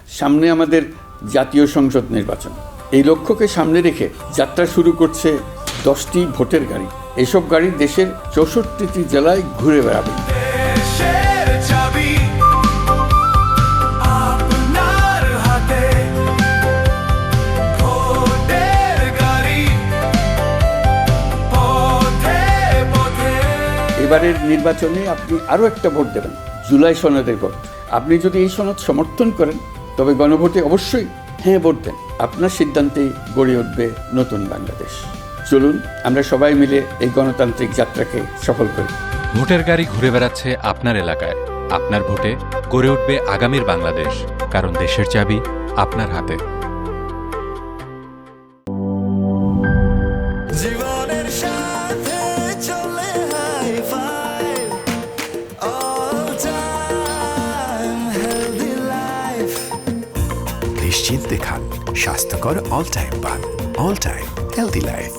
সামনে আমাদের জাতীয় সংসদ নির্বাচন। এই লক্ষ্যকে সামনে রেখে যাত্রা শুরু করছে 10টি ভোটের গাড়ি। এসব গাড়ি দেশের 64টি জেলায় ঘুরে বেড়াবে। এবারের নির্বাচনে আপনি আরও একটা ভোট দেবেন, জুলাই সনদের ভোট। আপনি যদি এই সনদ সমর্থন করেন তবে গণভোটে অবশ্যই হ্যাঁ ভোট দেন। আপনার সিদ্ধান্তেই গড়ে উঠবে নতুন বাংলাদেশ। চলুন আমরা সবাই মিলে এই গণতান্ত্রিক যাত্রাকে সফল করি। ভোটের গাড়ি ঘুরে বেড়াচ্ছে আপনার এলাকায়। আপনার ভোটে গড়ে উঠবে আগামীর বাংলাদেশ, কারণ দেশের চাবি আপনার হাতে। জীবনের সাথে চলে high five, all time healthy life. নিশ্চিন্তে খান স্বাস্থ্যকর অল টাইম পান। All time healthy life.